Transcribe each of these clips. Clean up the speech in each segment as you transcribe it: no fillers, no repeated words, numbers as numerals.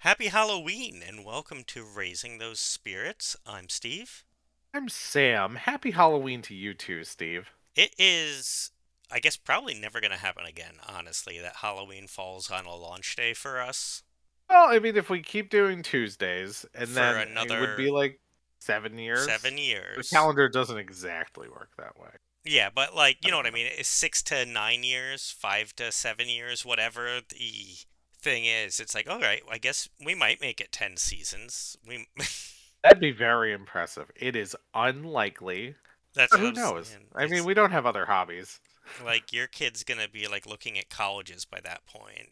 Happy Halloween and welcome to Raising Those Spirits. I'm Steve. I'm Sam. Happy Halloween to you too, Steve. It is, I guess, probably never going to happen again, honestly, that Halloween falls on a launch day for us Well, I mean, if we keep doing Tuesdays, and for then it would be another like 7 years. 7 years. The calendar doesn't exactly work that way. Yeah, but like, you I know what don't I know. mean? It's 6 to 9 years, 5 to 7 years, whatever the thing is. It's like, all right, I guess we might make it 10 seasons. We That'd be very impressive. It is unlikely, That's but what who I'm knows? saying. I mean, It's we don't have other hobbies. like your kid's going to be like looking at colleges by that point.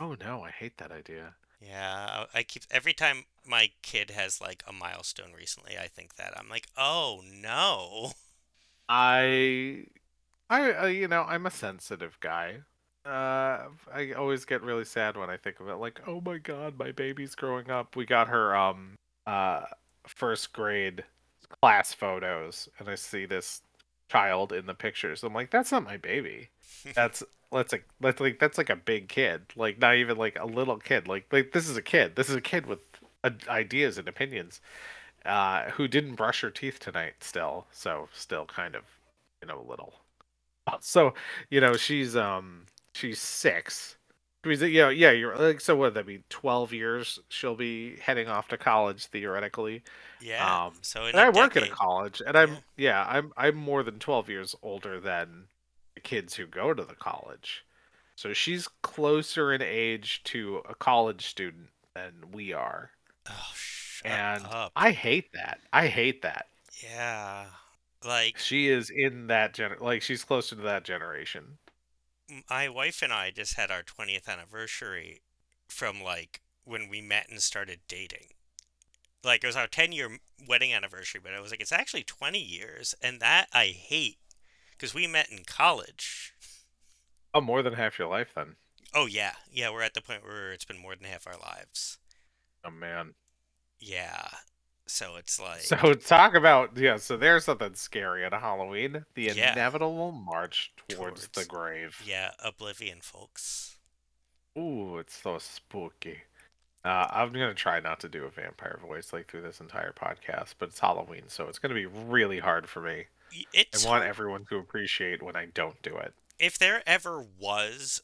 Oh no, I hate that idea. Yeah, I keep every time my kid has like a milestone recently, I think that I'm like, oh no. I, I'm a sensitive guy. I always get really sad when I think of it. Like, oh my god, my baby's growing up. We got her uh first grade class photos, and I see this child in the pictures. I'm like, that's not my baby. That's that's like a big kid. Like not even like a little kid. Like this is a kid. This is a kid with ideas and opinions. Who didn't brush her teeth tonight? Still kind of, a little. So, she's 6. Yeah, you're like, so what would that be 12 years she'll be heading off to college theoretically. Yeah, Um so in and a I work at a decade. college, and Yeah. I'm more than 12 years older than the kids who go to the college. So she's closer in age to a college student than we are. Oh, shut And up. I hate that. I hate that. Yeah. Like She is in that like she's closer to that generation. my wife and I just had our 20th anniversary from like when we met and started dating. Like it was our 10-year wedding anniversary, but it was like it's actually 20 years and that I hate because we met in college. Oh, more than half your life then. Oh yeah. Yeah, we're at the point where it's been more than half our lives. Oh man. Yeah. So it's So like, talk about, yeah, so there's something scary at Halloween. The yeah, inevitable march towards the towards, grave. yeah, Oblivion, folks. Ooh, it's so spooky. I'm gonna try not to do a vampire voice like through this entire podcast, but it's Halloween, so it's gonna be really hard for me. I It's want hard. everyone to appreciate when I don't do it. If there ever was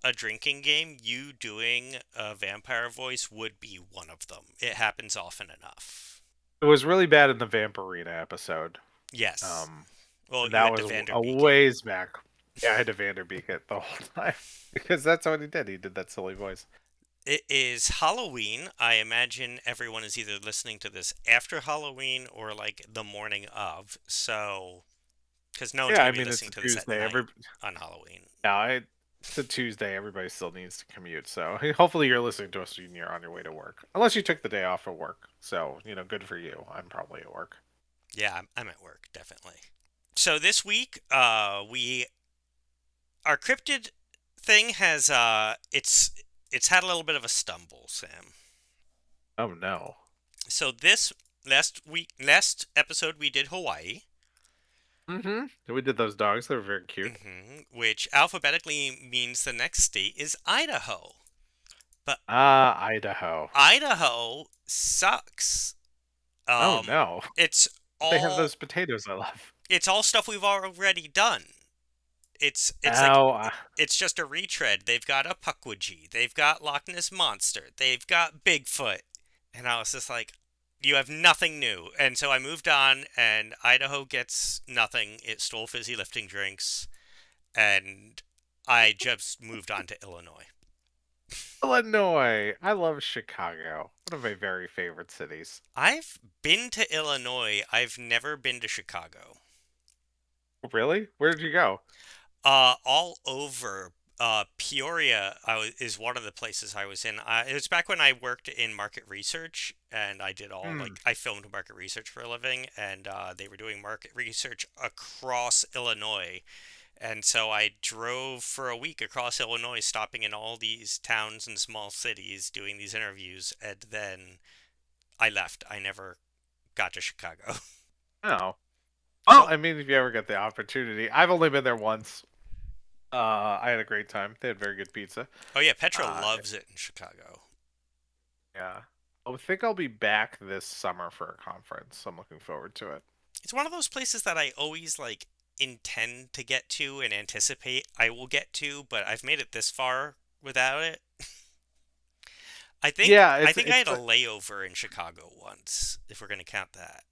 a drinking game, you doing a vampire voice would be one of them. It happens often enough. It was really bad in the Vampirina episode. Yes. Um, Well, and you that had to was a Vanderbeek it. ways back. Yeah, I had to Vanderbeek it the whole time because that's what he did. He did that silly voice. It is Halloween. I imagine everyone is either listening to this after Halloween or like the morning of. So, because no one's Yeah, going I to be mean it's listening a to this at Tuesday. night on Halloween. It's a Tuesday. Everybody still needs to commute, so hopefully you're listening to us when you're on your way to work. Unless you took the day off of work, so good for you. I'm probably at work. Yeah, I'm at work, definitely. So this week, we our cryptid thing has it's had a little bit of a stumble, Sam. Oh no. So this last episode we did Hawaii, Mm-hmm. We did those dogs. They were very cute. which alphabetically means the next state is Idaho. But Ah, Idaho. Idaho sucks. Oh Um, no. it's They have all those potatoes I love. it's all stuff we've already done. It's like Oh, it's just a retread. They've got a Pukwudgie. They've got Loch Ness Monster. They've got Bigfoot. And I was just like, you have nothing new. And so I moved on, and Idaho gets nothing. It stole fizzy lifting drinks, and I just moved on to Illinois. Illinois. I love Chicago. One of my very favorite cities. I've been to Illinois. I've never been to Chicago. Really? Where did you go? All over. Peoria is one of the places I was in. It was back when I worked in market research, and I did all Hmm. like I filmed market research for a living, and they were doing market research across Illinois, and so I drove for a week across Illinois, stopping in all these towns and small cities, doing these interviews, and then I left. I never got to Chicago. Oh. Well, So, I mean, if you ever get the opportunity, I've only been there once. I had a great time. They had very good pizza. oh yeah, Petra Uh, loves it in Chicago. yeah, I think I'll be back this summer for a conference. I'm looking forward to it. It's one of those places that I always like intend to get to and anticipate I will get to, but I've made it this far without it. I think Yeah, I it's think I it's had a layover in Chicago once, if we're gonna count that.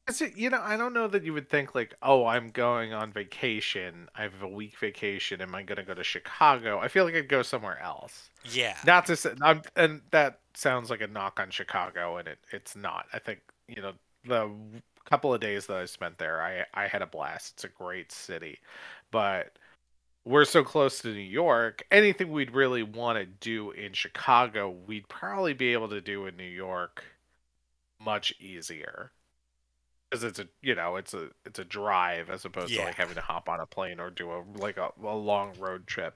I don't know that you would think like, oh, I'm going on vacation. I have a week vacation. Am I going to go to Chicago? I feel like I'd go somewhere else. Yeah. Not to say, and that sounds like a knock on Chicago, and it's not. I think the couple of days that I spent there, I had a blast. It's a great city, but we're so close to New York. Anything we'd really want to do in Chicago, we'd probably be able to do in New York much easier because it's a drive as opposed to Yeah. like having to hop on a plane or do a long road trip.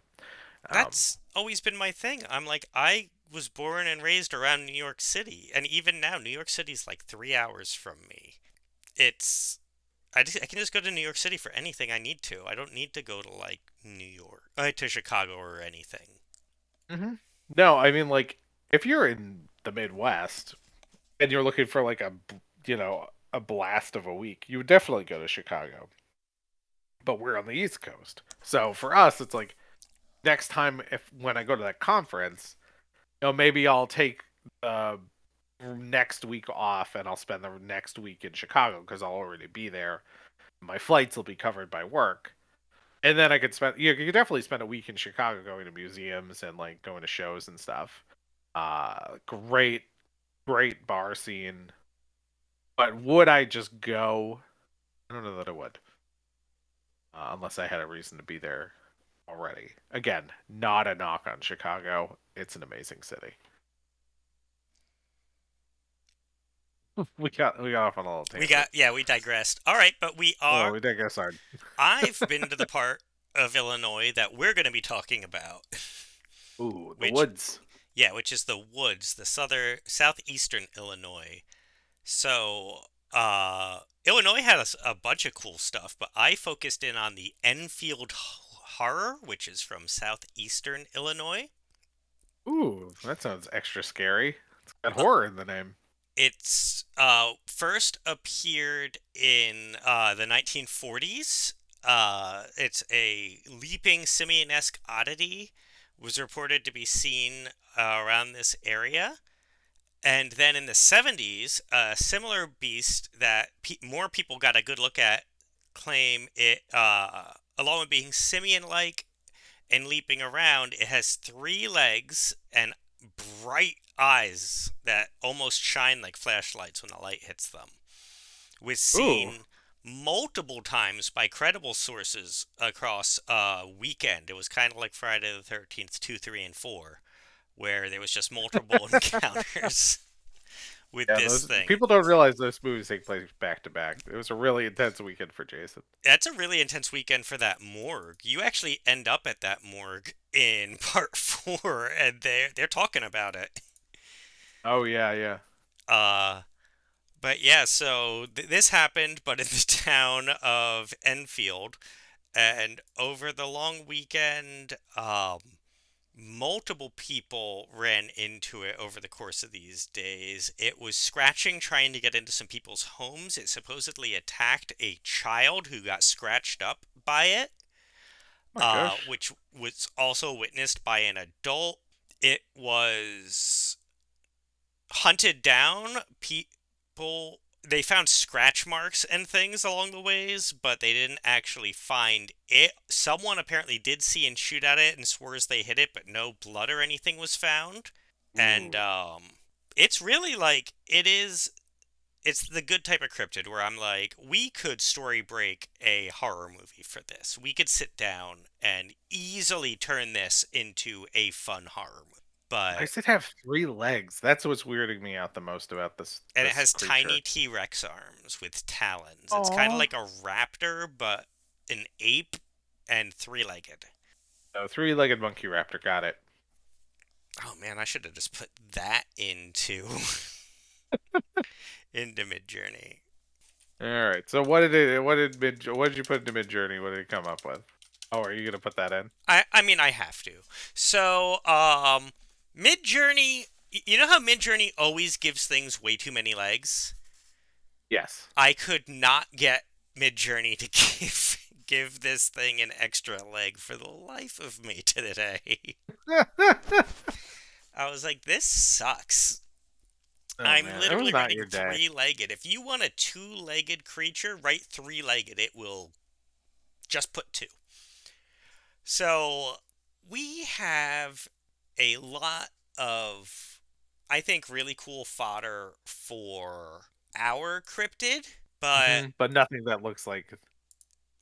Um, That's always been my thing. I'm like, I was born and raised around New York City, and even now, New York City's like 3 hours from me. It's I can just go to New York City for anything I need to. I don't need to go to like New York, to Chicago or anything. hmm No, I mean like if you're in the Midwest and you're looking for like a blast of a week, you would definitely go to Chicago. But we're on the East Coast, so for us, it's like next time if when I go to that conference, maybe I'll take the next week off and I'll spend the next week in Chicago because I'll already be there. My flights will be covered by work. And then I could you could definitely spend a week in Chicago going to museums and like going to shows and stuff. Great, great bar scene. But would I just go? I don't know that I would, unless I had a reason to be there already. Again, not a knock on Chicago. It's an amazing city. We got off on a little tangent. We digressed. All right, but we Oh, are. we did get started. I've been to the part of Illinois that we're going to be talking about, Ooh, the which, woods. yeah, which is the woods, the southeastern Illinois. So, Illinois had a bunch of cool stuff, but I focused in on the Enfield Horror, which is from southeastern Illinois. Ooh, that sounds extra scary. It's got Uh, horror in the name. It's first appeared in the 1940s. It's a leaping simian-esque oddity. Was reported to be seen around this area. And then in the 70s, a similar beast that more people got a good look at claim it, along with being simian like and leaping around, it has 3 legs and bright eyes that almost shine like flashlights when the light hits them. Was Ooh, seen multiple times by credible sources across a weekend. It was kind of like Friday the 13th, 2, 3, and 4, where there was just multiple encounters with yeah. this Those thing. people don't realize those movies take place back to back. It was a really intense weekend for Jason. That's a really intense weekend for that morgue. You actually end up at that morgue in part 4, and they're talking about it. Oh yeah, yeah. Uh, but yeah, so this happened, but in the town of Enfield, and over the long weekend, multiple people ran into it over the course of these days. It was scratching, trying to get into some people's homes. It supposedly attacked a child who got scratched up by it, Oh my gosh. which was also witnessed by an adult. It was hunted down. People they found scratch marks and things along the ways, but they didn't actually find it. Someone apparently did see and shoot at it and swears they hit it, but no blood or anything was found. And Ooh. it's really like it's the good type of cryptid where I'm like, we could story break a horror movie for this. We could sit down and easily turn this into a fun horror movie. Why But does it have 3 legs? That's what's weirding me out the most about this and it this has tiny creature. T-Rex arms with talons. It's kind of Aw. like a raptor, but an ape and three-legged. Oh, three-legged monkey raptor. Got it. Oh man, I should have just put that into into Midjourney. All right. So what did it? What did you put into Mid Journey? What did it come up with? Oh, are you gonna put that in? I mean I have to. So Midjourney. You know how Midjourney always gives things way too many legs? Yes. I could not get Midjourney to give this thing an extra leg for the life of me today. I was like, this sucks. Oh I'm man, it was literally not writing your day. three-legged. If you want a two-legged creature, write three-legged. It will just put two. So we have a lot of, I think, really cool fodder for our cryptid, but But nothing that looks like.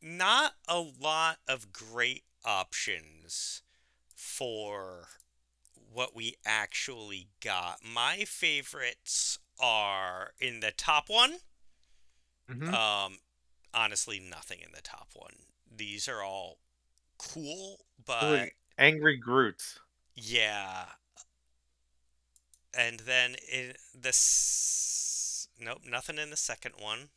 not a lot of great options for what we actually got. My favorites are in the top one. Hmm. Um, Honestly, nothing in the top one. These are all cool, but Like angry Groots. yeah. And then in nope, nothing in the second one.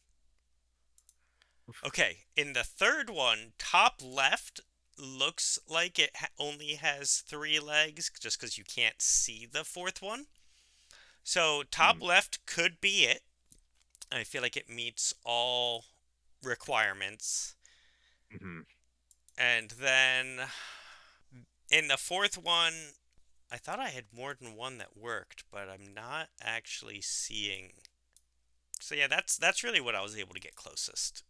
Okay, in the third one, top left looks like it only has three legs just because you can't see the fourth one. So top left could be it. I feel like it meets all requirements. Mm-hmm. And then in the fourth one, I thought I had more than one that worked, but I'm not actually seeing. So yeah, that's really what I was able to get closest.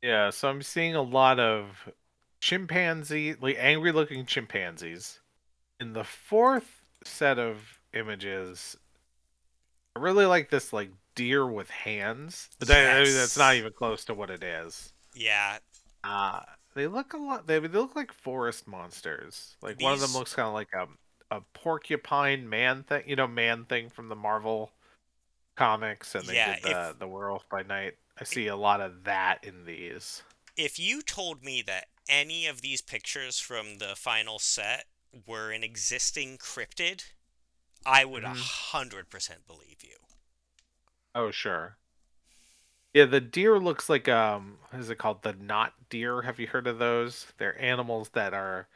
Yeah, so I'm seeing a lot of chimpanzee, like angry looking chimpanzees. In the fourth set of images, I really like this like deer with hands, but I mean, that's not Yes. even close to what it is. Yeah. Uh they look a lot. They look like forest monsters. Like one of them These. looks kind of like a porcupine man thing, you know, man thing from the Marvel comics, and they Yeah. did the Werewolf by Night. I see a lot of that in these. If you told me that any of these pictures from the final set were an existing cryptid, I would Hmm. 100% believe you. Oh sure. Yeah, the deer looks like what is it called? The knot deer. Have you heard of those? They're animals that are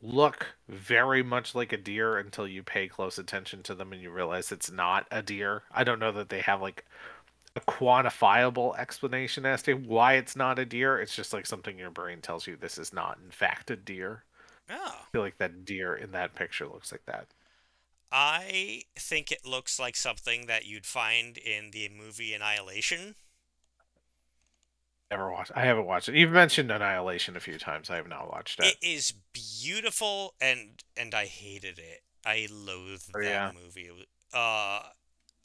look very much like a deer until you pay close attention to them and you realize it's not a deer. I don't know that they have like a quantifiable explanation as to why it's not a deer. It's just like something your brain tells you this is not in fact a deer. Oh. I feel like that deer in that picture looks like that. I think it looks like something that you'd find in the movie Annihilation. Never watched. I haven't watched it. You've mentioned Annihilation a few times. I have not watched it. It is beautiful and I hated it. I Oh loathed that yeah. movie.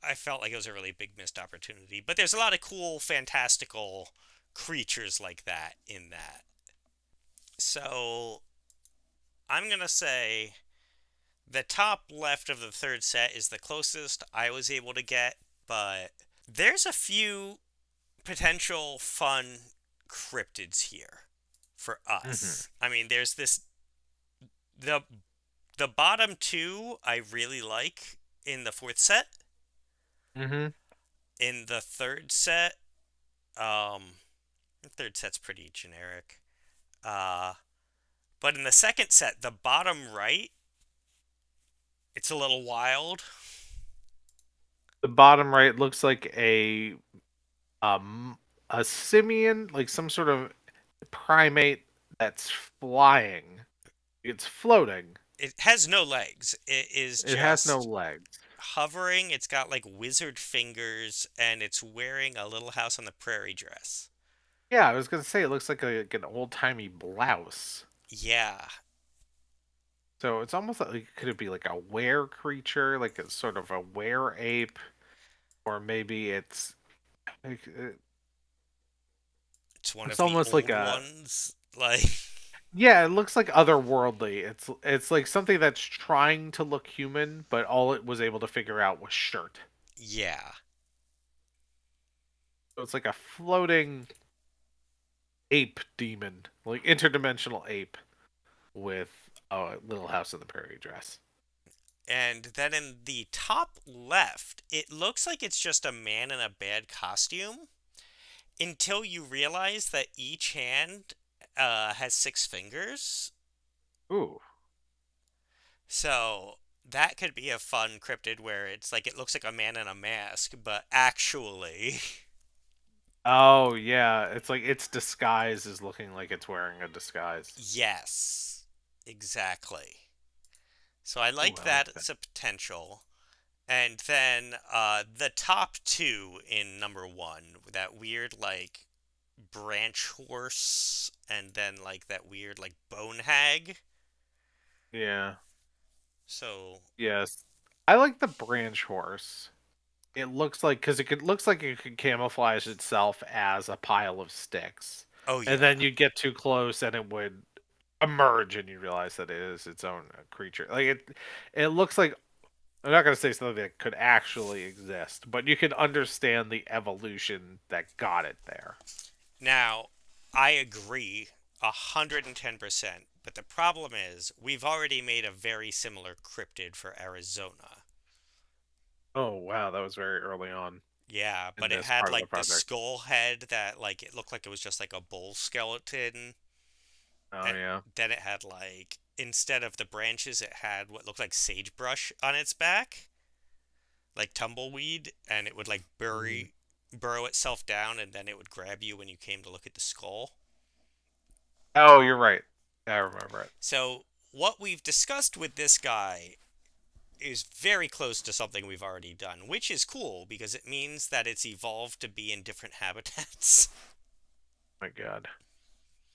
I felt like it was a really big missed opportunity. But there's a lot of cool, fantastical creatures like that in that. So I'm gonna say the top left of the third set is the closest I was able to get, but there's a few potential fun cryptids here for Mhm. us. I mean, there's this the the bottom two I really like in the fourth set. Mhm. In the third set, um, the third set's pretty generic. Uh, but in the second set, the bottom right, it's a little wild. The bottom right looks like um a simian, like some sort of primate that's flying. It's floating. It has no legs. It is It has no just legs. hovering. It's got like wizard fingers, and it's wearing a Little House on the Prairie dress. Yeah, I was gonna say it looks like an old timey blouse. Yeah, So it's almost like could it be like a were creature, like a sort of a were ape, or maybe like, it's one it's of the almost like old a ones. Like, yeah, it looks like otherworldly. It's like something that's trying to look human, but all it was able to figure out was shirt. yeah. So it's like a floating ape demon, like interdimensional ape with a Little House on the Prairie dress. And then in the top left, it looks like it's just a man in a bad costume until you realize that each hand has six fingers. Ooh. So that could be a fun cryptid where it's like it looks like a man in a mask, but actually, Oh yeah, it's like its disguise is looking like it's wearing a disguise. yes, exactly. So I Ooh, like I like that that. as a potential. And then the top two in number one, that weird like branch horse, and then like that weird like bone hag. Yeah. So, Yes. I like the branch horse. It looks like because looks like it could camouflage itself as a pile of sticks, oh and yeah. then you get too close and it would emerge, and you realize that it is its own creature. Like it looks like I'm not gonna say something that could actually exist, but you can understand the evolution that got it there. Now, I agree 110%, but the problem is we've already made a very similar cryptid for Arizona. Oh wow, that was very early on Yeah, in but it this had part of the like the project. skull head that like it looked like it was just like a bull skeleton. Oh And yeah. then it had like instead of the branches it had what looked like sagebrush on its back, like tumbleweed, and it would like Mhm. burrow itself down and then it would grab you when you came to look at the skull. Oh, you're right. I remember it. So what we've discussed with this guy is very close to something we've already done, which is cool because it means that it's evolved to be in different habitats. My God,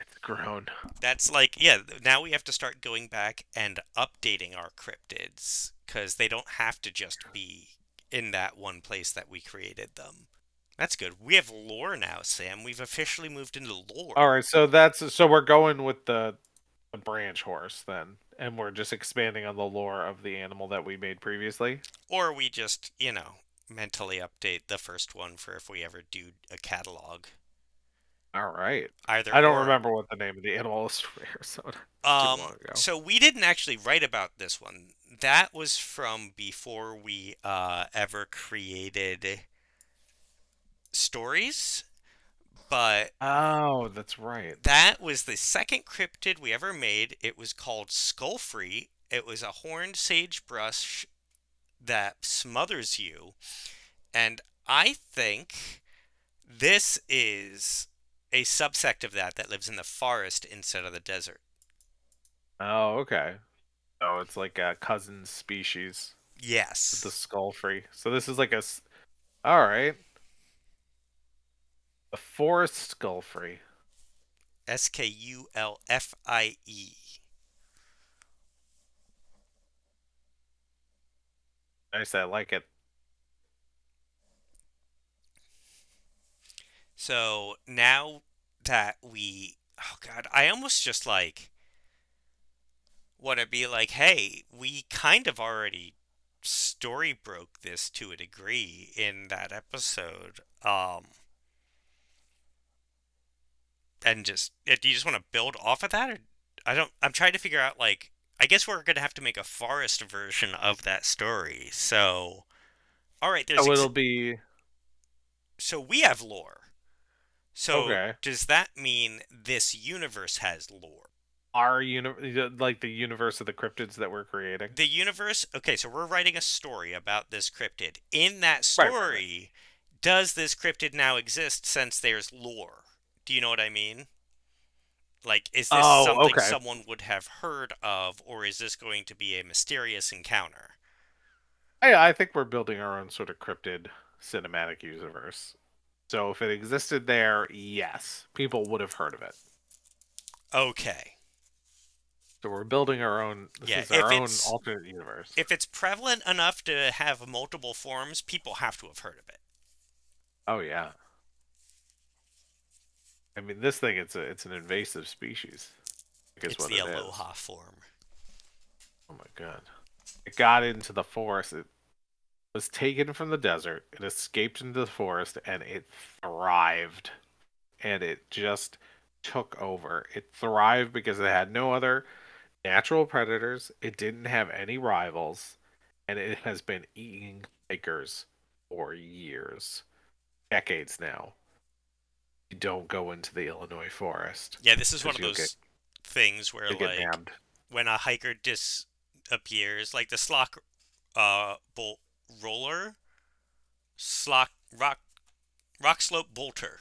it's grown. That's like, yeah, now we have to start going back and updating our cryptids because they don't have to just be in that one place that we created them. That's good. We have lore now, Sam. We've officially moved into All lore. right, so we're going with the branch horse then, and we're just expanding on the lore of the animal that we made previously. Or we just, mentally update the first one for if we ever do a catalog. All right. Either I don't or. remember what the name of the animal is for Arizona. It's too long ago. So we didn't actually write about this one. That was from before we ever created stories, but Oh, that's right. that was the second cryptid we ever made. It was called Skullfree. It was a horned sagebrush that smothers you, and I think this is a subsect of that lives in the forest instead of the desert. Oh, okay. Oh, it's like a cousin species with the Yes. skull free. So this is like all right, the forest skull free. Skulfie. Nice, I like it. So now that oh God, I almost just like want to be like, hey, we kind of already story broke this to a degree in that episode. And just do you just want to build off of that, or I don't? I'm trying to figure out like. I guess we're gonna have to make a forest version of that story. So, all right, Oh, it'll be so we have lore. So okay. does that mean this universe has lore? Our like the universe of the cryptids that we're creating. The universe, okay, so we're writing a story about this cryptid. In that Right. story, does this cryptid now exist since there's lore? Do you know what I mean? Like, is this Oh, something okay. someone would have heard of, or is this going to be a mysterious encounter? I think we're building our own sort of cryptid cinematic universe. So if it existed there, yes, people would have heard of it. Okay. So we're building our own. This Yeah, is our own alternate universe. if it's prevalent enough to have multiple forms, people have to have heard of it. Oh yeah. I mean, this thing it's an invasive species. I guess It's what the it is. aloha form. Oh my God. It got into the forest. It was taken from the desert. It escaped into the forest and it thrived. And it just took over. It thrived because it had no other natural predators. It didn't have any rivals, and it has been eating hikers for years, decades now. You don't go into the Illinois forest Yeah, this is one because of those things where you'll get like nabbed. when a hiker appears, like the bolt roller, slock rock slope bolter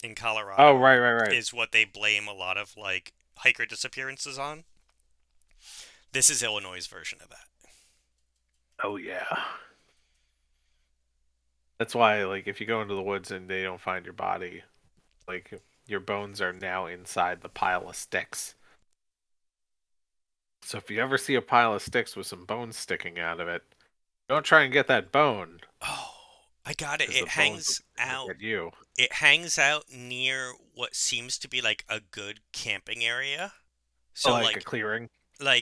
in Oh, Colorado right, right, right. is what they blame a lot of like hiker disappearances on. This is Illinois' version of that. Oh yeah. That's why, like, if you go into the woods and they don't find your body, like, your bones are now inside the pile of sticks. So if you ever see a pile of sticks with some bones sticking out of it, don't try and get that bone, Oh, I got it. because the bones will get you. It hangs out near what seems to be like a good camping area. So Like a clearing.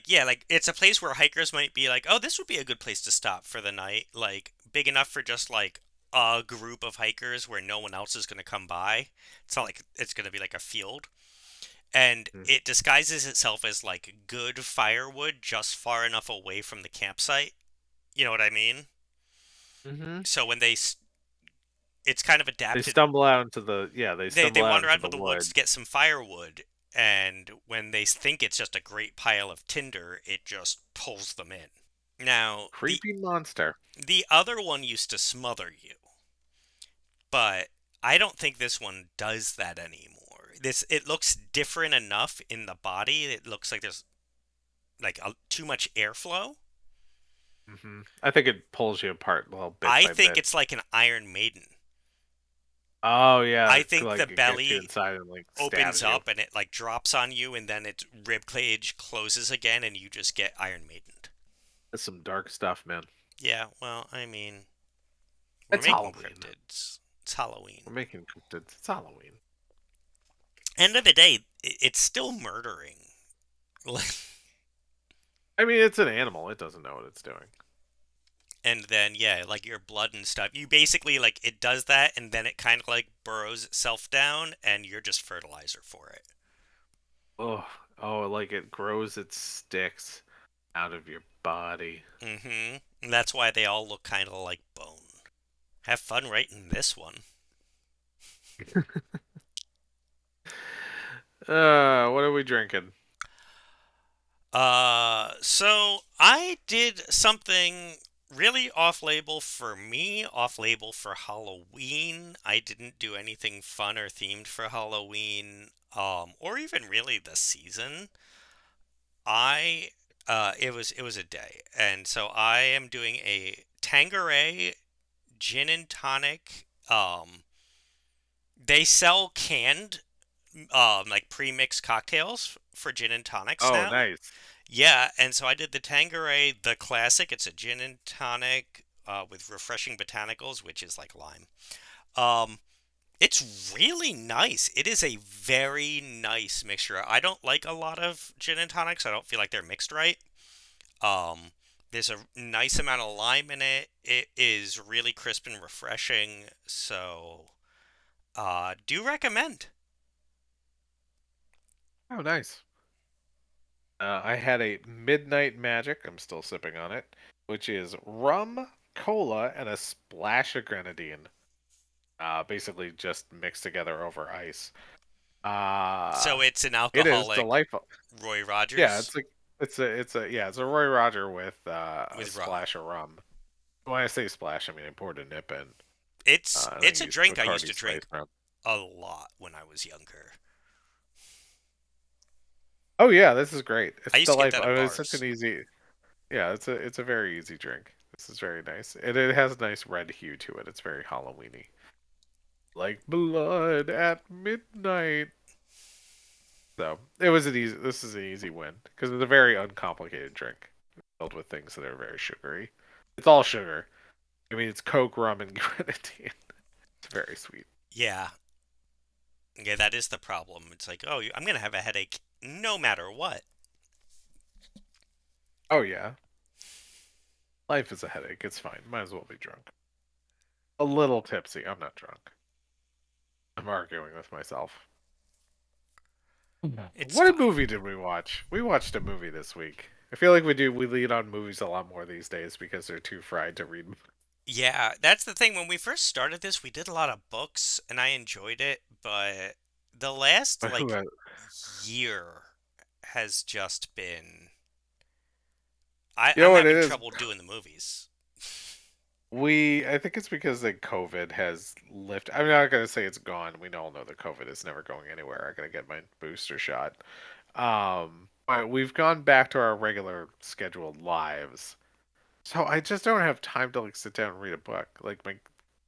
yeah, like it's a place where hikers might be like, "Oh, this would be a good place to stop for the night." Like big enough for just like a group of hikers where no one else is going to come by. It's not like it's going to be like a field. And it disguises itself as like good firewood just far enough away from the campsite. You know what I mean? Mm-hmm. So when it's kind of They adapted. stumble out into the yeah. They They stumble out wander into out into the the woods to woods. get some firewood, and when they think it's just a great pile of tinder, it just pulls them in. Now, Creepy monster. the other one used to smother you, but I don't think this one does that anymore. This it looks different enough in the body. It looks like there's like too much airflow. I think it pulls you apart, well, bit I by think bit. it's like an Iron Maiden. Oh yeah, I think the like it gets you belly inside and like opens stabs you. up and it like drops on you, and then its rib cage closes again, and you just get Iron Maidened. That's some dark stuff, man. Yeah, well, I mean, we're It's making Halloween. cryptids. It's Halloween. We're making cryptids. It's Halloween. End of the day, it's still murdering. I mean, it's an animal. It doesn't know what it's doing. And then, yeah, like your blood and stuff. You basically, like, it does that, and then it kind of, like, burrows itself down, and you're just fertilizer for it. Oh, oh, like it grows its sticks out of your body. Mm-hmm. And that's why they all look kind of like bone. Have fun writing this one. What are we drinking? So I did something really off-label for me, off-label for Halloween. I didn't do anything fun or themed for Halloween, or even really the season. I, it was a day, and so I am doing a Tanqueray gin and tonic. They sell canned, like pre-mixed cocktails for gin and tonics Oh, now. nice. Yeah, and so I did the Tanqueray, the classic. It's a gin and tonic with refreshing botanicals, which is like lime. Um, it's really nice. It is a very nice mixture. I don't like a lot of gin and tonics. I don't feel like they're mixed right. Um, there's a nice amount of lime in it. It is really crisp and refreshing. So, do recommend. Oh, nice. I had a Midnight Magic. I'm still sipping on it, which is rum, cola, and a splash of grenadine. Basically just mixed together over ice. Uh, So it's an it is alcoholic delightful. Roy Yeah, Rogers it's a Roy Roger with a with rum. splash of rum. When I say splash, I mean I poured a nip in, and I It's a used drink I used Bacardi to Spice drink Rum. a lot when I was younger. Oh yeah, this is great. I It's used to get that delightful. I at mean, it's such an bars. easy. Yeah, it's a very easy drink. This is very nice. It has a nice red hue to it. It's very Halloweeny. Like blood at midnight. So it was an easy. This is an easy win because it's a very uncomplicated drink filled with things that are very sugary. It's all sugar. I mean, it's Coke, rum, and grenadine. It's very sweet. Yeah, yeah, that is the problem. It's like, oh, I'm gonna have a headache no matter what. Oh yeah, life is a headache. It's fine. Might as well be drunk. A little tipsy. I'm not drunk. I'm arguing with myself. It's What a fine. movie did we watch? We watched a movie this week. I feel like we lead on movies a lot more these days because they're too fried to read. Yeah, that's the thing. When we first started this, we did a lot of books, and I enjoyed it. But the last But who like has, year has just been I, You know I'm what it having is? trouble doing the movies. I think it's because the COVID has lifted. I'm not gonna say it's gone. We all know that COVID is never going anywhere. I gotta get my booster shot. But we've gone back to our regular scheduled lives. So I just don't have time to like sit down and read a book. Like my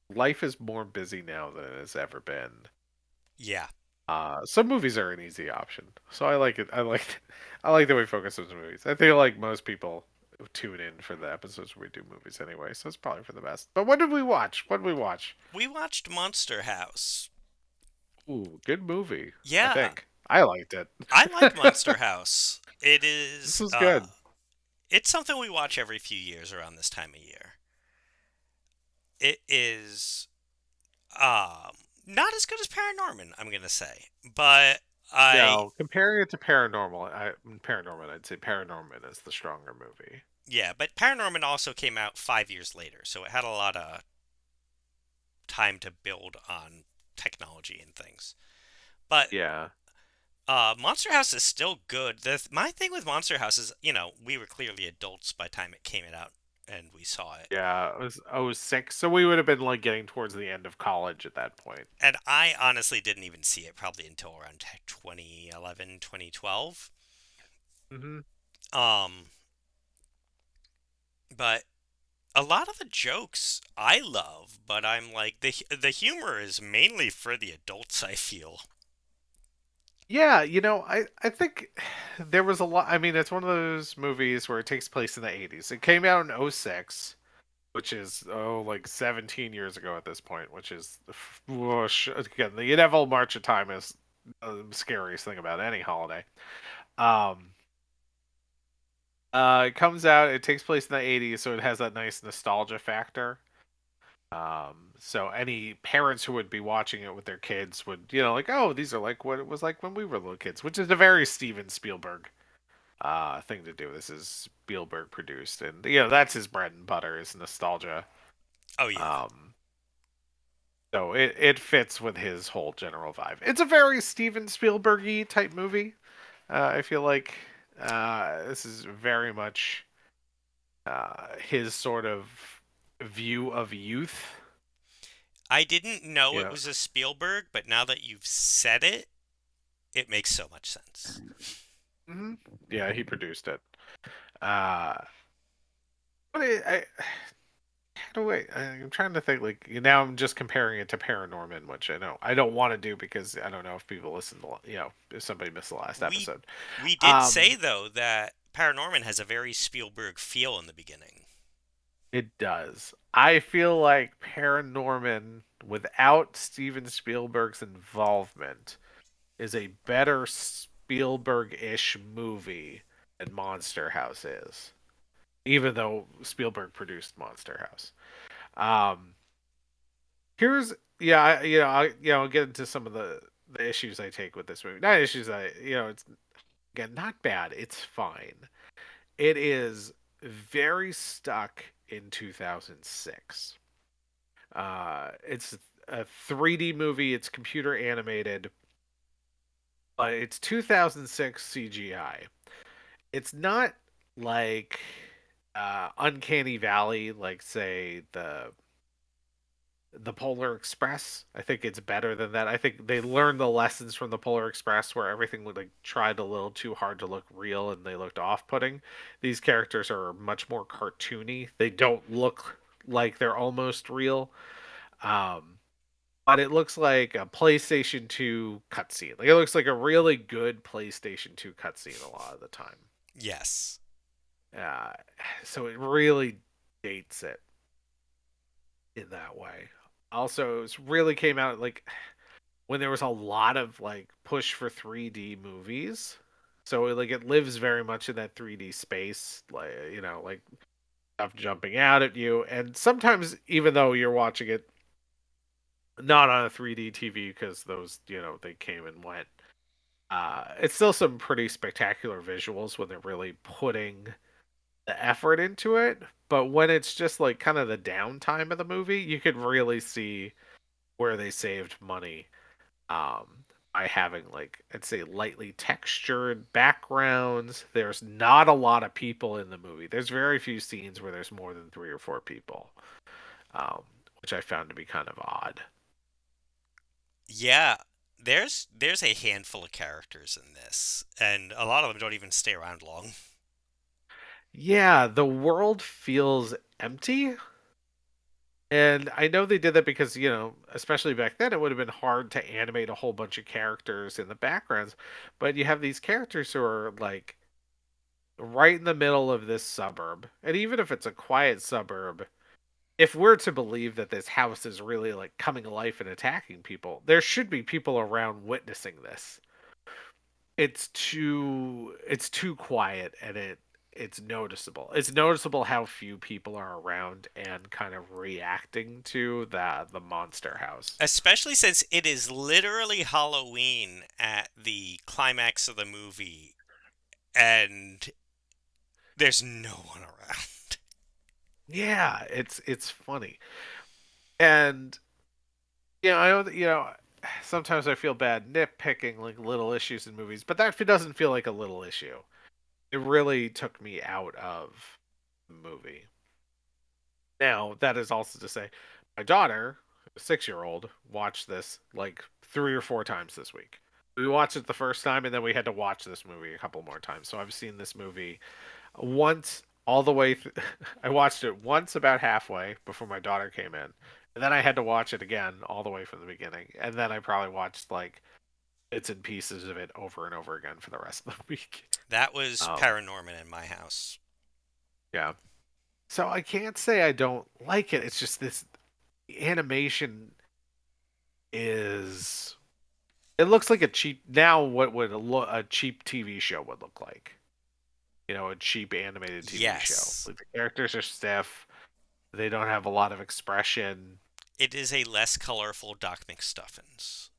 life is more busy now than it has ever been. Yeah, Some movies are an easy option. So I like it. I like that we focus on movies. I feel like most people tune in for the episodes where we do movies anyway, so it's probably for the best. But what did we watch? What did we watch? we watched Monster House. Ooh, good movie. I Yeah, think I liked it. I like Monster House. It This is was good. it's something we watch every few years around this time of year. It is not as good as Paranorman, I'm gonna say, but I Now, comparing it to Paranorman, I'd say Paranorman is the stronger movie. yeah, but Paranorman also came out 5 years later, so it had a lot of time to build on technology and things. But Yeah. Monster House is still good. My thing with Monster House is, we were clearly adults by the time it came out and we saw it. Yeah, it was '06, so we would have been like getting towards the end of college at that point. And I honestly didn't even see it probably until around 2011, 2012. Hmm. Um, but a lot of the jokes I love, but I'm like the humor is mainly for the adults, I feel. Yeah, I think there was a lot. I mean, it's one of those movies where it takes place in the '80s. It came out in '06, which is like 17 years ago at this point, which is whoosh. Again, the inevitable march of time is the scariest thing about any holiday. Um, it comes out. It takes place in the '80s, so it has that nice nostalgia factor. So any parents who would be watching it with their kids would, like, oh, these are like what it was like when we were little kids, which is a very Steven Spielberg thing to do. This is Spielberg produced, and that's his bread and butter is nostalgia. Oh yeah. Um, so it fits with his whole general vibe. It's a very Steven Spielberg-y type movie. I feel like this is very much his sort of view of youth. I didn't know it Yeah. was a Spielberg, but now that you've said it, it makes so much sense. Hmm. Yeah, he produced it. Uh, but how do I'm trying to think. Like now, I'm just comparing it to Paranorman, which I know I don't want to do because I don't know if people listen to if somebody missed the last We episode. we did say Um, though that Paranorman has a very Spielberg feel in the beginning. it does. I feel like Paranorman without Steven Spielberg's involvement is a better Spielberg-ish movie than Monster House is, even though Spielberg produced Monster House. Um, here's yeah, I'll get into some of the issues I take with this movie. Not issues it's again not bad. It's fine. It is very stuck in 2006. It's a 3D movie. It's computer animated, but it's 2006 CGI. It's not like Uncanny Valley, like say the Polar Express. I think it's better than that. I think they learned the lessons from the Polar Express where everything would like tried a little too hard to look real and they looked off-putting. These characters are much more cartoony. They don't look like they're almost real. Um but it looks like a PlayStation 2 cutscene. Like it looks like a really good PlayStation 2 cutscene a lot of the time. Yes. Uh, so it really dates it in that way. Also, it really came out like when there was a lot of like push for 3D movies. So like it lives very much in that 3D space, like like stuff jumping out at you, and sometimes even though you're watching it not on a 3D TV because those they came and went, it's still some pretty spectacular visuals when they're really putting the effort into it. But when it's just like kind of the downtime of the movie, you could really see where they saved money. Um, by having like I'd say lightly textured backgrounds. There's not a lot of people in the movie. There's very few scenes where there's more than 3 or 4 people, um, which I found to be kind of odd. Yeah, there's a handful of characters in this, and a lot of them don't even stay around long. Yeah, the world feels empty. And I know they did that because, especially back then, it would have been hard to animate a whole bunch of characters in the backgrounds. But you have these characters who are like right in the middle of this suburb. And even if it's a quiet suburb, if we're to believe that this house is really like coming to life and attacking people, there should be people around witnessing this. It's too quiet, and it's noticeable. It's noticeable how few people are around and kind of reacting to the monster house. Especially since it is literally Halloween at the climax of the movie, and there's no one around. Yeah, it's funny. And I know that, sometimes I feel bad nitpicking like little issues in movies, but that doesn't feel like a little issue. It really took me out of the movie. Now, that is also to say, my daughter, a 6-year-old, watched this like 3 or 4 times this week. We watched it the first time, and then we had to watch this movie a couple more times. So I've seen this movie once all the way. I watched it once about halfway before my daughter came in, and then I had to watch it again all the way from the beginning. And then I probably watched like bits and pieces of it over and over again for the rest of the week. That was Um, Paranorman in my house. yeah. So I can't say I don't like it. It's just this animation is it looks like a cheap now what would a cheap TV show would look like. A cheap animated TV show. Yes, Like the characters are stiff, they don't have a lot of expression. it is a less colorful Doc McStuffins.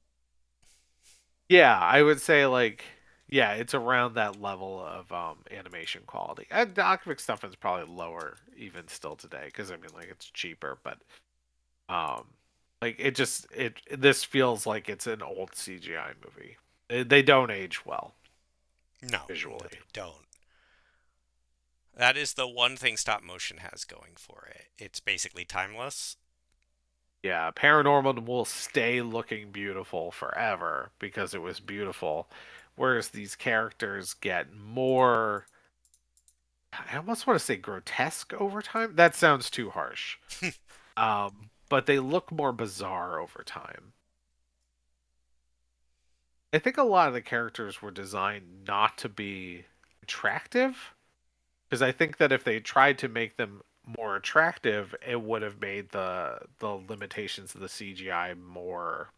Yeah, I would say like yeah, it's around that level of animation quality. And Doc McStuffin's probably lower even still today because I mean like it's cheaper, but um like it this feels like it's an old CGI movie. They don't age well No, no, visually. they don't. That is the one thing stop motion has going for it. It's basically timeless. Yeah, Paranormal will stay looking beautiful forever because it was beautiful. Whereas these characters get more, I almost want to say grotesque over time. That sounds too harsh. But they look more bizarre over time. I think a lot of the characters were designed not to be attractive because I think that if they tried to make them more attractive, it would have made the limitations of the CGI more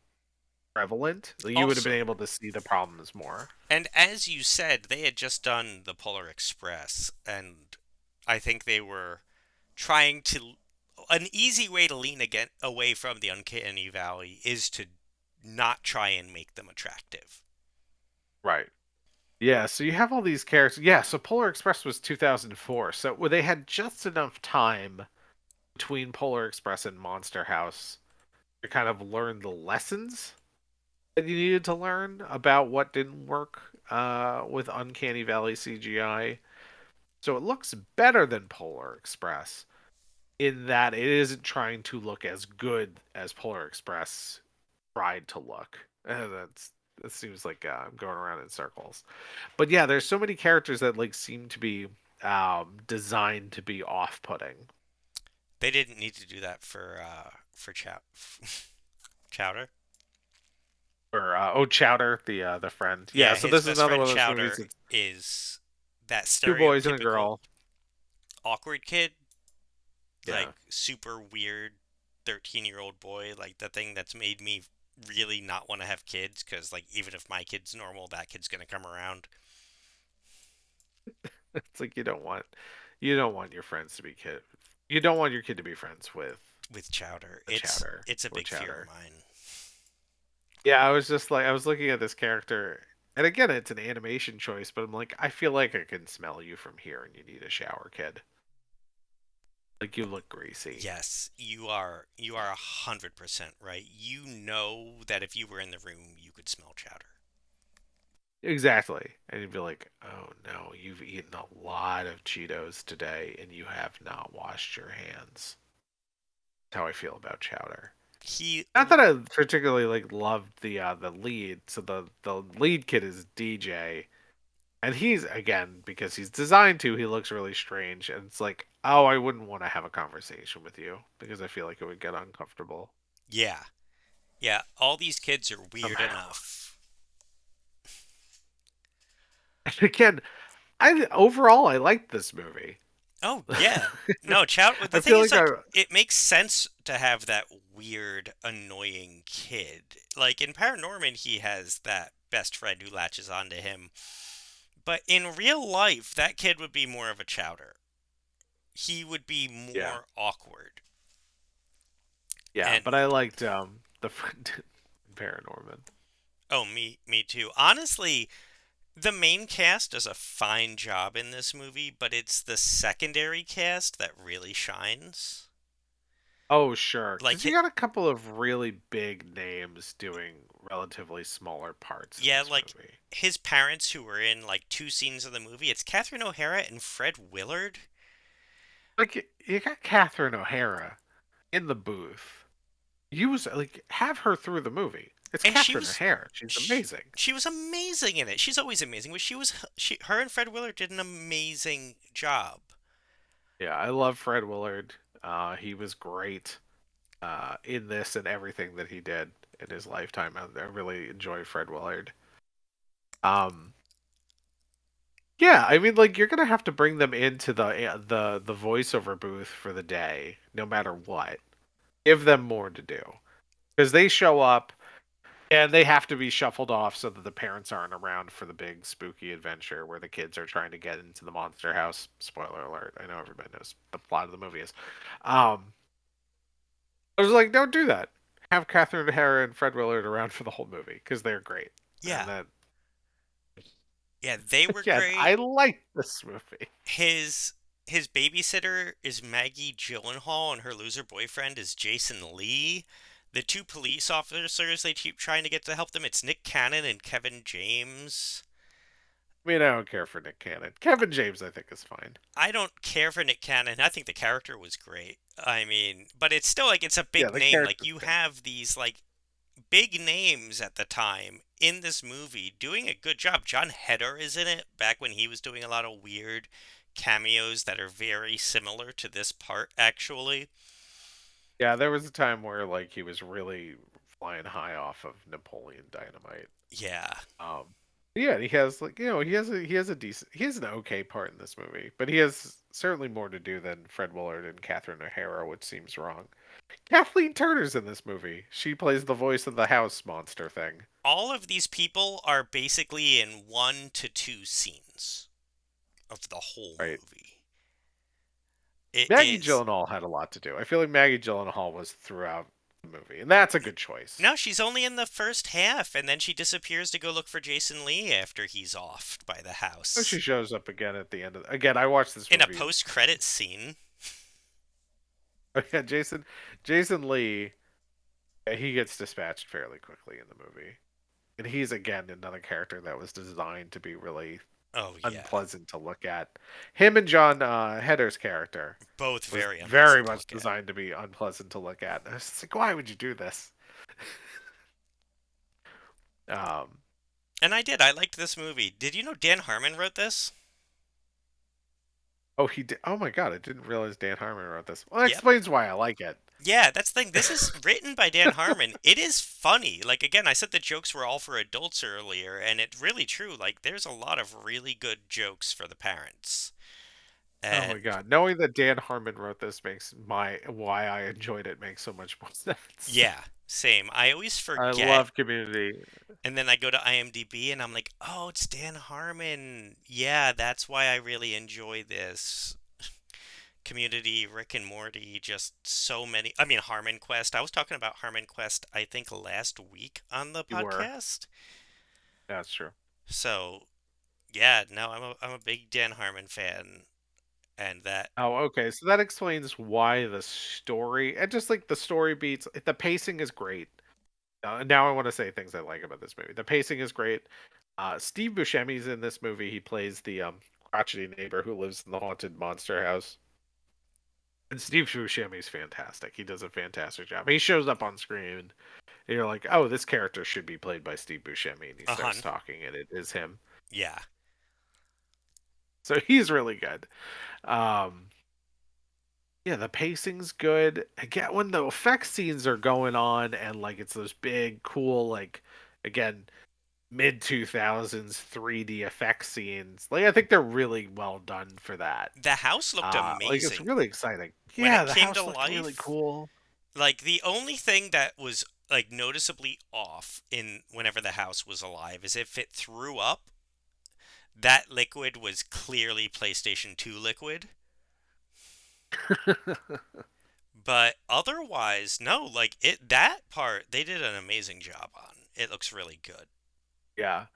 prevalent. You would have been Also, able to see the problems more. and as you said, they had just done the Polar Express, and I think they were trying to. An easy way to lean again away from the Uncanny Valley is to not try and make them attractive. Right. Yeah, so you have all these characters. Yeah, so Polar Express was 2004. So they had just enough time between Polar Express and Monster House to kind of learn the lessons that you needed to learn about what didn't work with Uncanny Valley CGI. So it looks better than Polar Express in that it isn't trying to look as good as Polar Express tried to look. That seems like I'm going around in circles. But yeah, there's so many characters that like seem to be designed to be off-putting. They didn't need to do that for Chowder. Or Chowder, the friend. Yeah, Yeah, so his this is best another friend one of those movies. Chowder That's is that two boys and a stereotypical girl. awkward kid, Yeah. like super weird 13-year-old boy, like the thing that's made me really not want to have kids because like even if my kid's normal, that kid's gonna come around It's like you don't want your friends to be kid. You don't want your kid to be friends with with Chowder. a Chowder It's a or big fear of Chowder. mine. Yeah, I was just like I was looking at this character, and again, it's an animation choice, but I'm like, I feel like I can smell you from here, and you need a shower, kid. Like you look greasy. Yes, you are 100% right. You know that if you were in the room, you could could smell chowder. Exactly. And you'd be like, oh no, you've eaten a lot of Cheetos today and you have not washed your hands. That's how I feel about chowder. He, Not that I particularly like loved the lead. So the lead kid is DJ, and he's again because he's designed to. He looks really strange, and it's like, oh, I wouldn't want to have a conversation with you because I feel like it would get uncomfortable yeah, yeah, all these kids are weird somehow. enough. And again, I overall I liked this movie. Oh yeah, no, chowder. The I thing feel is, like I like, it makes sense to have that weird, annoying kid. Like in Paranorman, he has that best friend who latches onto him. But in real life, that kid would be more of a chowder. He would be yeah more awkward. yeah, And but I liked the Paranorman. oh, me too. Honestly, the main cast does a fine job in this movie, but it's the secondary cast that really shines. Oh, sure. Like, Because you got a couple of really big names doing relatively smaller parts in yeah, this like movie. his parents who were in like two scenes of the movie. It's Catherine O'Hara and Fred Willard, Like, you got Catherine O'Hara in the booth. Use, like, have her through the movie. It's and Catherine O'Hara. She's she, amazing. she was amazing in it. She's always amazing, but her and Fred Willard did an amazing job. Yeah, I love Fred Willard. He was great in this and everything that he did in his lifetime. I really enjoy Fred Willard. Um, Yeah, I mean, like you're gonna have to bring them into the voiceover booth for the day, no matter what. Give them more to do because they show up and they have to be shuffled off so that the parents aren't around for the big spooky adventure where the kids are trying to get into the monster house. Spoiler alert! I know everybody knows the plot of the movie is. I was like, don't do that. Have Catherine O'Hara and Fred Willard around for the whole movie because they're great, and Yeah, then yeah, they were again, I great. like this movie. His babysitter is Maggie Gyllenhaal, and her loser boyfriend is Jason Lee. The two police officers they keep trying to get to help them, it's Nick Cannon and Kevin James. I mean, I don't care for Nick Cannon. Kevin James, I think, is fine. I don't care for Nick Cannon. I think the character was great. I mean, but it's still like it's a Yeah, big the name. Like character's you good. have these like big names at the time in this movie doing a good job. John Heder is in it back when he was doing a lot of weird cameos that are very similar to this part actually. Yeah, there was a time where like he was really flying high off of Napoleon Dynamite. Yeah. Um, yeah, he has like he has an okay part in this movie, but he has certainly more to do than Fred Willard and Catherine O'Hara, which seems wrong. Kathleen Turner's in this movie. She plays the voice of the house monster thing. All of these people are basically in 1 to 2 scenes of the whole Right. movie. It Maggie is Gyllenhaal had a lot to do. I feel like Maggie Gyllenhaal was throughout the movie, and that's a good choice. no, she's only in the first half, and then she disappears to go look for Jason Lee after he's off by the Oh, she house. shows up again at the end of. Again, I watched this In a movie. post-credit scene. Oh, yeah, Jason Lee. He gets dispatched fairly quickly in the movie, and he's again another character that was designed to be really Oh yeah, unpleasant to look at. Him and John Hedder's character both was very very unpleasant to much look at. designed to be unpleasant to look at. And I was just like, why would you do this? Um, And I did. I liked this movie. Did you know Dan Harmon wrote this? oh, he did. Oh my god, I didn't realize Dan Harmon wrote this. Well, that Yep. explains why I like it. Yeah, that's the thing. This is written by Dan Harmon. It is funny. Like again, I said the jokes were all for adults earlier, and it's really true. Like there's a lot of really good jokes for the parents. Oh my And god, knowing that Dan Harmon wrote this makes my why I enjoyed it makes so much more sense. yeah, same. I always I forget, love Community. and then I go to IMDb and I'm like, "Oh, it's Dan Harmon." Yeah, that's why I really enjoy this. Community, Rick and Morty, just so many. I mean, Harmon Quest. I was talking about Harmon Quest, I think, last week on the You were. podcast. That's true. So, yeah, no, I'm a big Dan Harmon fan, and that Oh, okay. So that explains why the story and just like the story beats, the pacing is great. Now I want to say things I like about this movie. The pacing is great. Steve Buscemi's in this movie. He plays the crotchety neighbor who lives in the haunted monster house. And Steve Buscemi's fantastic. He does a fantastic job. He shows up on screen, and you're like, "Oh, this character should be played by Steve Buscemi." And he Uh huh. starts talking, and it is him. Yeah. So he's really good. Um, yeah, the pacing's good. Again, when the effect scenes are going on, and like it's those big, cool, like again, mid 2000s 3D effect scenes. Like I think they're really well done for that. The house looked Like it's amazing really exciting. when Yeah, it the came to house looked really life. cool. Like the only thing that was like noticeably off in whenever the house was alive is if it threw up, that liquid was clearly PlayStation 2 liquid. But otherwise, no, like it that part they did an amazing job on. It looks really good. Yeah.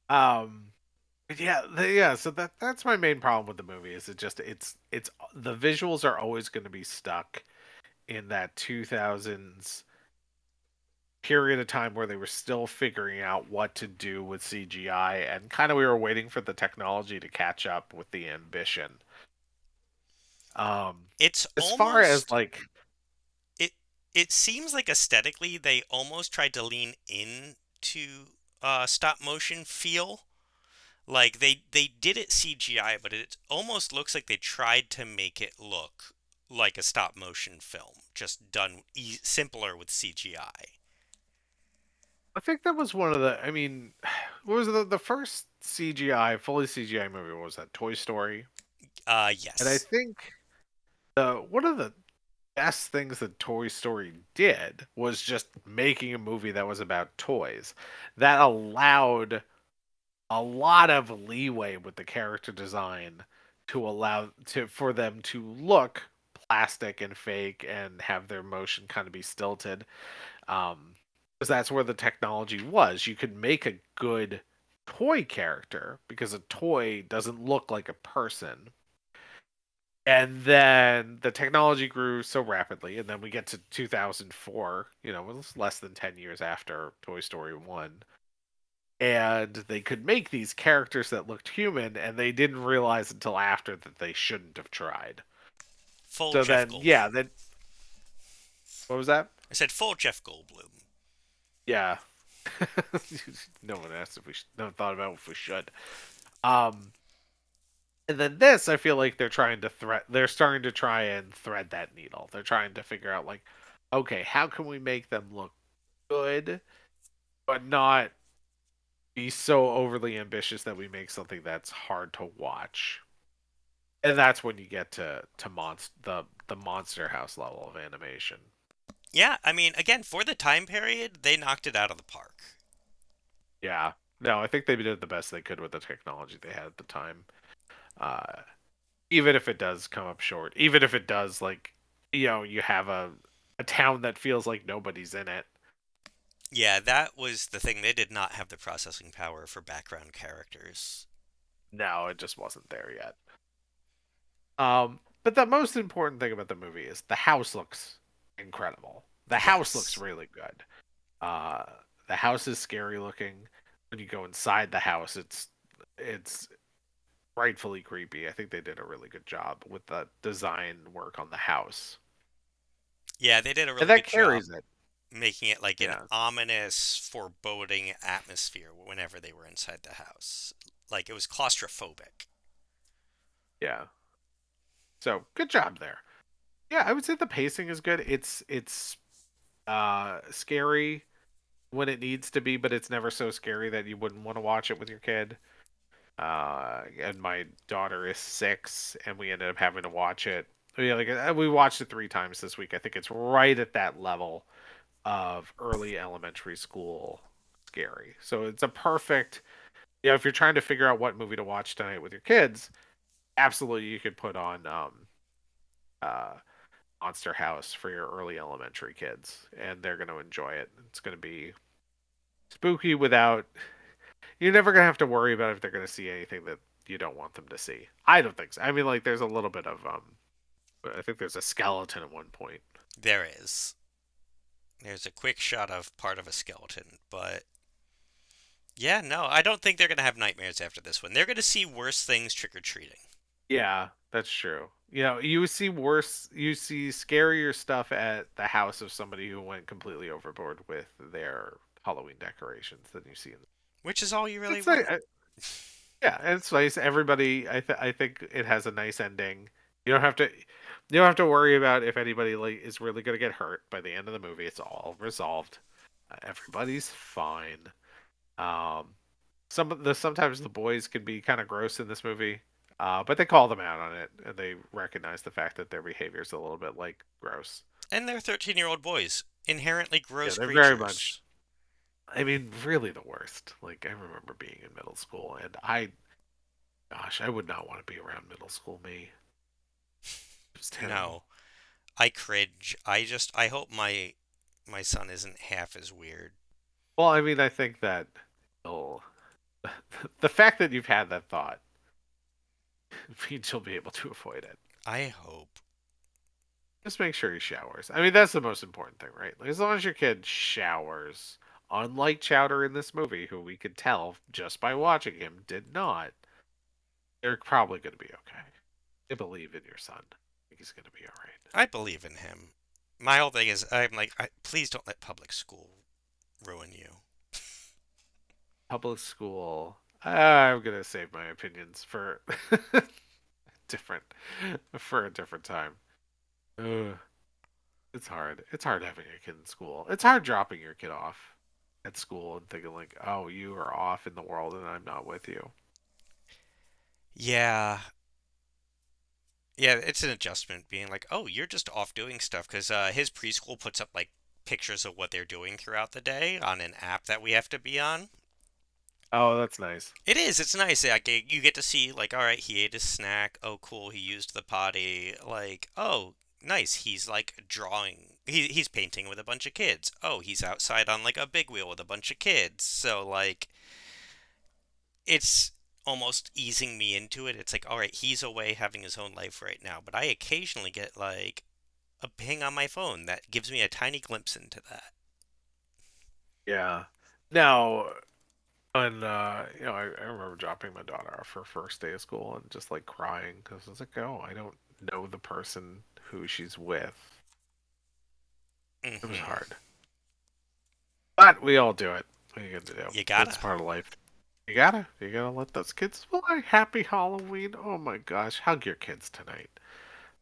Um yeah, yeah, so that's my main problem with the movie is it's the visuals are always going to be stuck in that 2000s period of time where they were still figuring out what to do with CGI and kind of we were waiting for the technology to catch up with the ambition. Um It's as far as almost like it it seems like aesthetically they almost tried to lean in to stop motion feel. Like they did it CGI, but it almost looks like they tried to make it look like a stop motion film, just done simpler with CGI. I think that was one of the I mean, what was the first CGI, fully CGI movie what was that Toy Story? And I Yes. think one of the best things that Toy Story did was just making a movie that was about toys that allowed a lot of leeway with the character design to allow to for them to look plastic and fake and have their motion kind of be stilted. Because that's where the technology was. You could make a good toy character because a toy doesn't look like a person. And then the technology grew so rapidly, and then we get to 2004, you know, it was less than 10 years after Toy Story 1. And they could make these characters that looked human, and they didn't realize until after that they shouldn't have tried. Full So Jeff then, yeah, Goldblum. then what was that? I said full Jeff Goldblum. Yeah. No one asked if we no one thought about if we should. Um, and then this, I feel like they're trying to they're starting to try and thread that needle. They're trying to figure out like, okay, how can we make them look good, but not be so overly ambitious that we make something that's hard to watch. And that's when you get to the Monster House level of animation. Yeah, I mean, again, for the time period, they knocked it out of the park. Yeah. No, I think they did the best they could with the technology they had at the time. Uh, even if it does come up short, even if it does like, you know, you have a town that feels like nobody's in it. Yeah, that was the thing. They did not have the processing power for background characters. No, it just wasn't there yet. But the most important thing about the movie is the house looks incredible. The house looks Yes. really good. Uh, the house is scary looking. When you go inside the house, it's frightfully creepy. I think they did a really good job with the design work on the house, Yeah, they did a and really that good job carries it. making it like an Yeah, ominous, foreboding atmosphere whenever they were inside the house. Like it was claustrophobic. yeah. So good job there. Yeah, I would say the pacing is good. It's scary when it needs to be, but it's never so scary that you wouldn't want to watch it with your kid. And my daughter is 6, and we ended up having to watch it. Yeah, like we watched it 3 times this week. I think it's right at that level of early elementary school scary. So it's a perfect, you know, if you're trying to figure out what movie to watch tonight with your kids, absolutely you could put on uh, Monster House for your early elementary kids, and they're going to enjoy it. It's going to be spooky without. You're never going to have to worry about if they're going to see anything that you don't want them to see. I don't think so. I mean, like, there's a little bit of I think there's a skeleton at one point. There is. There's a quick shot of part of a skeleton, but yeah, no, I don't think they're gonna have nightmares after this one. They're gonna see worse things trick or treating. Yeah, that's true. You know, you see scarier stuff at the house of somebody who went completely overboard with their Halloween decorations than you see in. Which is all you really It's want. yeah, it's nice. Everybody, I think it has a nice ending. You don't have to, you don't have to worry about if anybody like is really gonna get hurt by the end of the movie. It's all resolved. Everybody's fine. Um, sometimes the boys can be kind of gross in this movie, but they call them out on it and they recognize the fact that their behavior is a little bit like gross. And they're 13-year-old boys, inherently Yeah, gross they're very much. creatures. I mean, really the worst. Like I remember being in middle school, and gosh, I would not want to be around middle school me. It was terrible. No, I cringe. I hope my son isn't half as weird. Well, I mean, I think that oh, the fact that you've had that thought means you'll be able to avoid it. I hope. Just make sure he showers. I mean, that's the most important thing, right? Like, as long as your kid showers, unlike Chowder in this movie, who we could tell just by watching him did not, they're probably going to be okay. I believe in your son. I think he's going to be all right. I believe in him. My whole thing is, I'm like, please don't let public school ruin you. Public school. I'm going to save my opinions for different for a different time. Ugh. It's hard. It's hard having a kid in school. It's hard dropping your kid off at school and thinking like, "Oh, you are off in the world and I'm not with you." Yeah, yeah, it's an adjustment being like, oh, you're just off doing stuff because his preschool puts up like pictures of what they're doing throughout the day on an app that we have to be on. Oh, that's nice. It is. It's nice. Like you get to see like, all right, he ate his snack. Oh, cool. He used the potty. Like, oh, nice. He's like drawing. He's painting with a bunch of kids. Oh, he's outside on like a big wheel with a bunch of kids. So like, it's almost easing me into it. It's like, all right, he's away having his own life right now. But I occasionally get like a ping on my phone that gives me a tiny glimpse into that. Yeah. Now, and I remember dropping my daughter off her first day of school and just like crying because I was like, "Oh, I don't know the person who she's with." It was Hmm. hard, but we all do it. What are you gonna do? You It's gotta. part of life. You gotta let those kids fly. Happy Halloween! Oh my gosh, hug your kids tonight.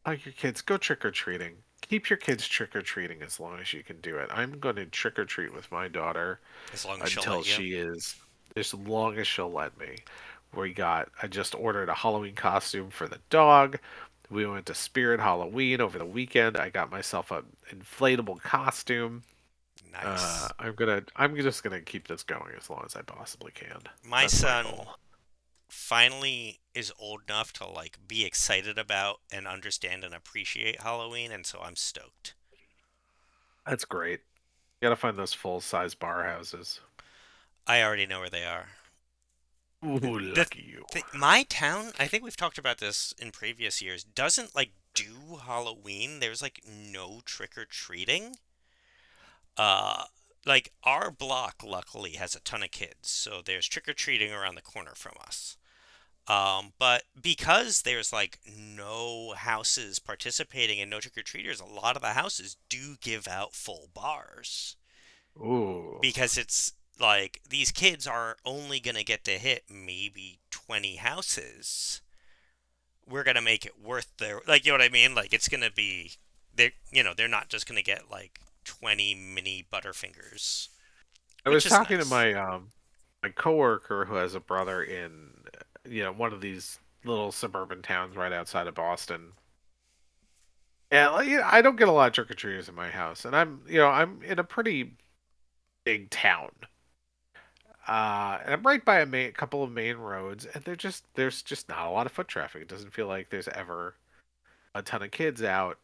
Hug your kids. Go trick or treating. Keep your kids trick or treating as long as you can do it. I'm going to trick or treat with my daughter As long as she'll until let you. she is as long as she'll let me. I just ordered a Halloween costume for the dog. We went to Spirit Halloween over the weekend. I got myself an inflatable costume. Nice. I'm just gonna keep this going as long as I possibly can. My That's my son goal. finally is old enough to like be excited about and understand and appreciate Halloween, and so I'm stoked. That's great. You gotta find those full size bar houses. I already know where they are. Ooh, The lucky you. my town, I think we've talked about this in previous years, doesn't like do Halloween. There's like no trick or treating. Uh like our block luckily has a ton of kids, so there's trick or treating around the corner from us. But because there's like no houses participating and no trick-or-treaters, a lot of the houses do give out full bars Ooh. because it's like these kids are only gonna get to hit maybe 20 houses. We're gonna make it worth their like, you know what I mean? Like it's gonna be they're not just gonna get like 20 mini Butterfingers, I which was is talking to nice. my coworker who has a brother in one of these little suburban towns right outside of Boston. And like, I don't get a lot of trick or treaters in my house, and I'm in a pretty big town. And I'm right by couple of main roads, and there's just not a lot of foot traffic. It doesn't feel like there's ever a ton of kids out.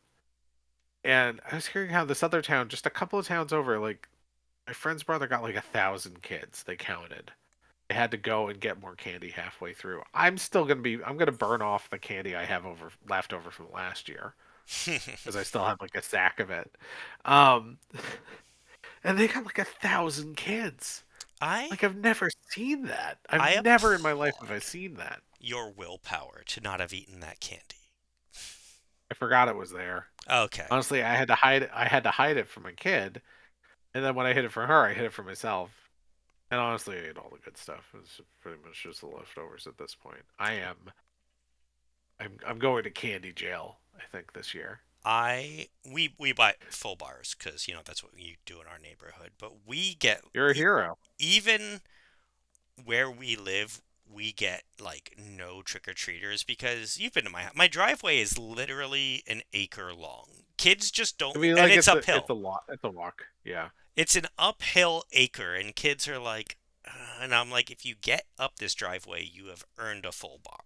And I was hearing how this other town, just a couple of towns over, like my friend's brother got like 1,000 kids. They counted. They had to go and get more candy halfway through. I'm gonna burn off the candy I have over left over from last year because I still have like a sack of it. Um, and they got like 1,000 kids. I Like I've never seen that. I've I never in my life have I applaud seen that. your willpower to not have eaten that candy. I forgot it was there. Okay. Honestly, I had to hide it. I had to hide it from my kid, and then when I hid it from her, I hid it from myself. And honestly, I ate all the good stuff. It's pretty much just the leftovers at this point. I'm going to candy jail, I think, this year. We buy full bars because that's what you do in our neighborhood. But we get You're a hero. even where we live, we get like no trick or treaters because you've been to my driveway is literally an acre long. Kids just don't, I mean, and like it's it's uphill. a lot. It's a walk. Yeah. It's an uphill acre, and kids are like, and I'm like, if you get up this driveway, you have earned a full bar.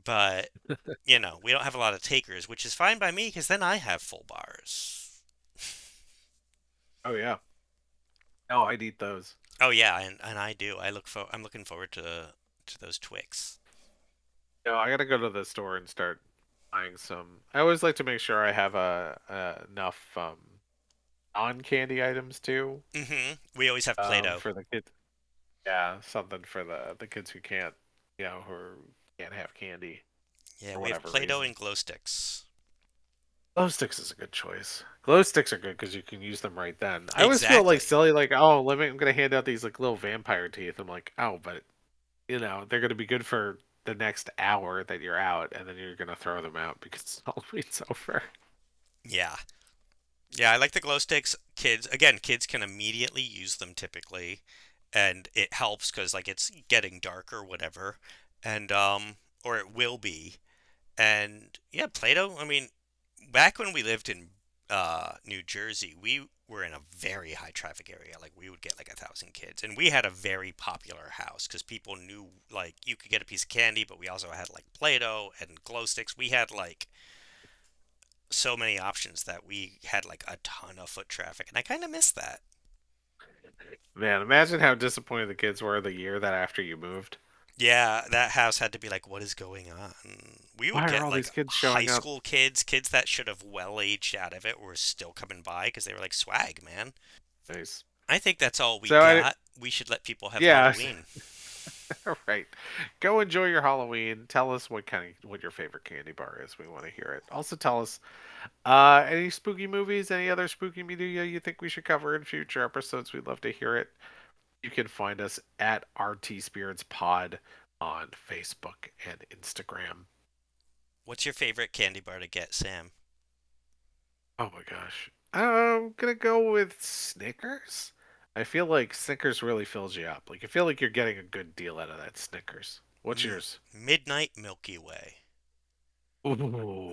But we don't have a lot of takers, which is fine by me because then I have full bars. Oh yeah. Oh, I'd eat those. Oh yeah, and I do. I'm looking forward to those Twix. No, I gotta go to the store and start buying some. I always like to make sure I have enough non-candy items too. We always have Play-Doh. For the kids. Yeah, something for the kids who can't, who can't have candy Yeah, for we have whatever Play-Doh reason. and glow sticks. Glow sticks is a good choice. Glow sticks are good because you can use them right then. I always feel like Exactly. silly, like, oh, I'm gonna hand out these like little vampire teeth. I'm like, oh, but they're gonna be good for the next hour that you're out, and then you're gonna throw them out because Halloween's over. Yeah. Yeah, I like the glow sticks. Kids can immediately use them typically, and it helps because like it's getting dark or whatever, and or it will be. And yeah, Play-Doh, I mean, back when we lived in New Jersey, we were in a very high traffic area. Like we would get like 1,000 kids, and we had a very popular house because people knew like you could get a piece of candy, but we also had like Play-Doh and glow sticks. We had like so many options that we had like a ton of foot traffic, and I kind of miss that. Man, imagine how disappointed the kids were the year that after you moved. Yeah, that house had to be like, what is going on? We would Why are get all like these kids high showing up? school kids that should have well aged out of it were still coming by because they were like swag, man. Nice. I think that's all we So I, got. We should let people have yeah, Halloween. all right. Go enjoy your Halloween. Tell us what your favorite candy bar is. We want to hear it. Also, tell us any spooky movies, any other spooky media you think we should cover in future episodes. We'd love to hear it. You can find us at RTSpiritsPod on Facebook and Instagram. What's your favorite candy bar to get, Sam? Oh my gosh. I'm gonna go with Snickers. I feel like Snickers really fills you up. Like I feel like you're getting a good deal out of that Snickers. What's yours? Midnight Milky Way.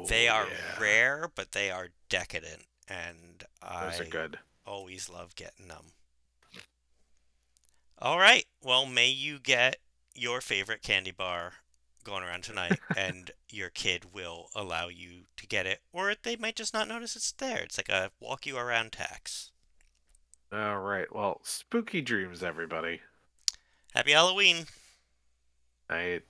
They Ooh, are yeah. rare, but they are decadent, and Those are I good. always love getting them. All right. Well, may you get your favorite candy bar going around tonight, and your kid will allow you to get it, or they might just not notice it's there. It's like a walk you around tax. All right. Well, spooky dreams, everybody. Happy Halloween! I